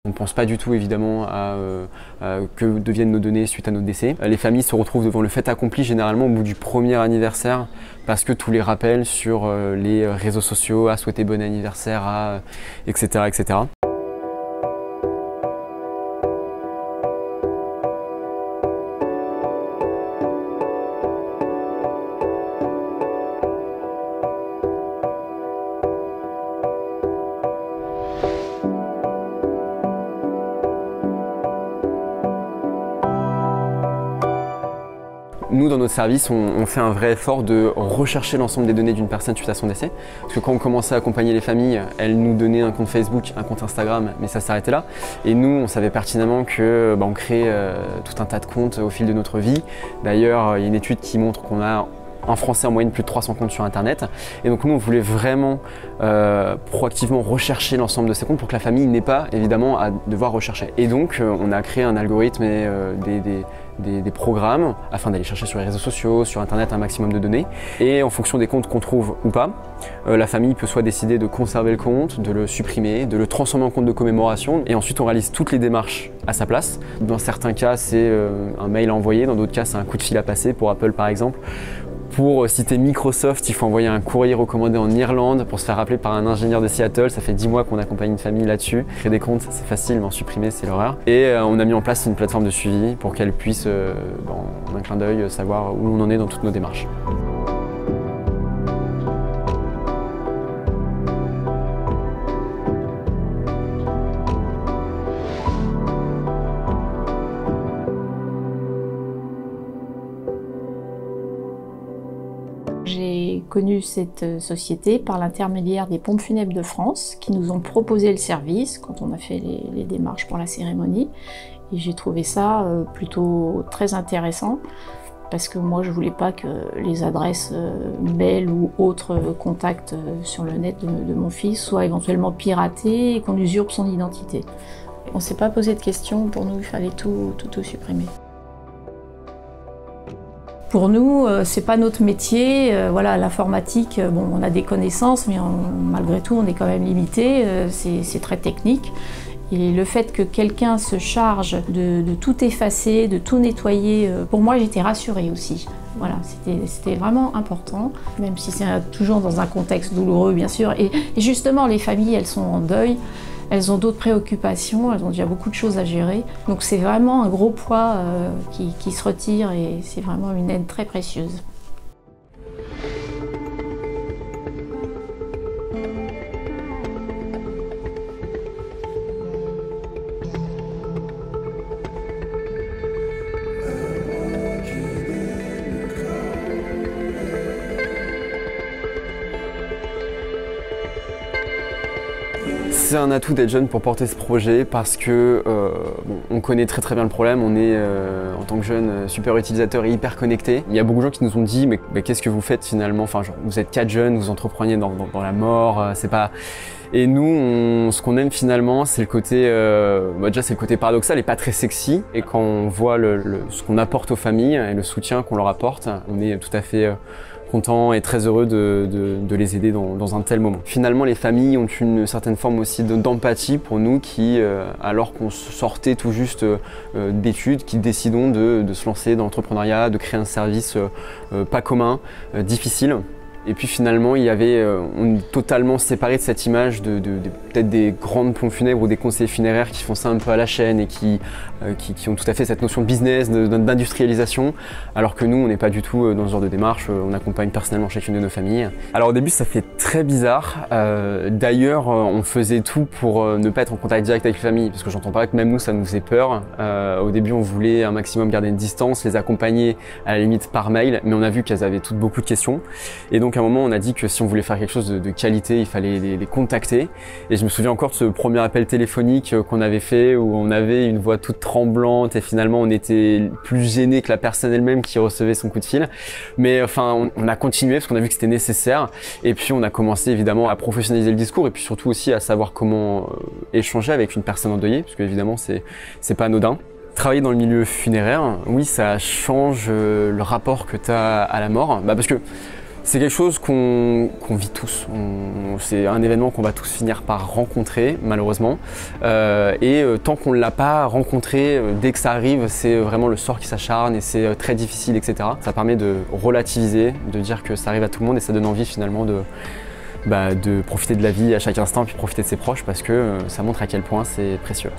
On ne pense pas du tout évidemment à que deviennent nos données suite à notre décès. Les familles se retrouvent devant le fait accompli généralement au bout du premier anniversaire parce que tous les rappels sur les réseaux sociaux, à souhaiter bon anniversaire, etc., etc. Nous, dans notre service, on fait un vrai effort de rechercher l'ensemble des données d'une personne suite à son décès. Parce que quand on commençait à accompagner les familles, elles nous donnaient un compte Facebook, un compte Instagram, mais ça s'arrêtait là. Et nous, on savait pertinemment que on crée tout un tas de comptes au fil de notre vie. D'ailleurs, il y a une étude qui montre qu'on a un Français en moyenne plus de 300 comptes sur Internet. Et donc nous, on voulait vraiment proactivement rechercher l'ensemble de ces comptes pour que la famille n'ait pas, évidemment, à devoir rechercher. Et donc, on a créé un algorithme et des programmes afin d'aller chercher sur les réseaux sociaux, sur Internet, un maximum de données. Et en fonction des comptes qu'on trouve ou pas, la famille peut soit décider de conserver le compte, de le supprimer, de le transformer en compte de commémoration. Et ensuite, on réalise toutes les démarches à sa place. Dans certains cas, c'est un mail à envoyer. Dans d'autres cas, c'est un coup de fil à passer pour Apple, par exemple. Pour citer Microsoft, il faut envoyer un courrier recommandé en Irlande pour se faire appeler par un ingénieur de Seattle. Ça fait 10 mois qu'on accompagne une famille là-dessus. Créer des comptes, c'est facile, mais en supprimer, c'est l'horreur. Et on a mis en place une plateforme de suivi pour qu'elle puisse, en un clin d'œil, savoir où on en est dans toutes nos démarches. J'ai connu cette société par l'intermédiaire des Pompes Funèbres de France qui nous ont proposé le service quand on a fait les démarches pour la cérémonie. Et j'ai trouvé ça plutôt très intéressant parce que moi je voulais pas que les adresses mail ou autres contacts sur le net de mon fils soient éventuellement piratées et qu'on usurpe son identité. On ne s'est pas posé de questions, pour nous il fallait tout supprimer. Pour nous, c'est pas notre métier. Voilà, l'informatique, bon, on a des connaissances, mais malgré tout, on est quand même limité. C'est très technique. Et le fait que quelqu'un se charge de tout effacer, de tout nettoyer, pour moi, j'étais rassurée aussi. Voilà, c'était vraiment important, même si c'est toujours dans un contexte douloureux, bien sûr. Et justement, les familles, elles sont en deuil. Elles ont d'autres préoccupations, elles ont déjà beaucoup de choses à gérer. Donc c'est vraiment un gros poids qui se retire et c'est vraiment une aide très précieuse. C'est un atout d'être jeune pour porter ce projet parce que on connaît très bien le problème, on est en tant que jeune super utilisateur et hyper connecté. Il y a beaucoup de gens qui nous ont dit mais qu'est-ce que vous faites finalement, enfin, genre, vous êtes 4 jeunes, vous entreprenez dans la mort, c'est pas... Et nous, ce qu'on aime finalement, c'est le côté, déjà c'est le côté paradoxal et pas très sexy. Et quand on voit ce qu'on apporte aux familles et le soutien qu'on leur apporte, on est tout à fait content et très heureux de les aider dans un tel moment. Finalement, les familles ont une certaine forme aussi d'empathie pour nous qui, alors qu'on sortait tout juste d'études, qui décidons de se lancer dans l'entrepreneuriat, de créer un service pas commun, difficile. Et puis finalement, on est totalement séparé de cette image peut-être des grandes pompes funèbres ou des conseillers funéraires qui font ça un peu à la chaîne et qui ont tout à fait cette notion de business, d'industrialisation, alors que nous, on n'est pas du tout dans ce genre de démarche, on accompagne personnellement chacune de nos familles. Alors au début, ça fait très bizarre. D'ailleurs, on faisait tout pour ne pas être en contact direct avec les familles, parce que j'entends pas que même nous, ça nous faisait peur. Au début, on voulait un maximum garder une distance, les accompagner à la limite par mail, mais on a vu qu'elles avaient toutes beaucoup de questions. Et donc à un moment, on a dit que si on voulait faire quelque chose de qualité, il fallait les contacter. Et je me souviens encore de ce premier appel téléphonique qu'on avait fait où on avait une voix toute tremblante et finalement on était plus gêné que la personne elle-même qui recevait son coup de fil. Mais enfin, on a continué parce qu'on a vu que c'était nécessaire. Et puis on a commencé évidemment à professionnaliser le discours et puis surtout aussi à savoir comment échanger avec une personne endeuillée, parce que évidemment c'est pas anodin. Travailler dans le milieu funéraire, oui, ça change le rapport que tu as à la mort. Parce que C'est quelque chose qu'on vit tous. C'est un événement qu'on va tous finir par rencontrer, malheureusement. Tant qu'on ne l'a pas rencontré, dès que ça arrive, c'est vraiment le sort qui s'acharne et c'est très difficile, etc. Ça permet de relativiser, de dire que ça arrive à tout le monde et ça donne envie finalement de profiter de la vie à chaque instant et puis profiter de ses proches parce que ça montre à quel point c'est précieux.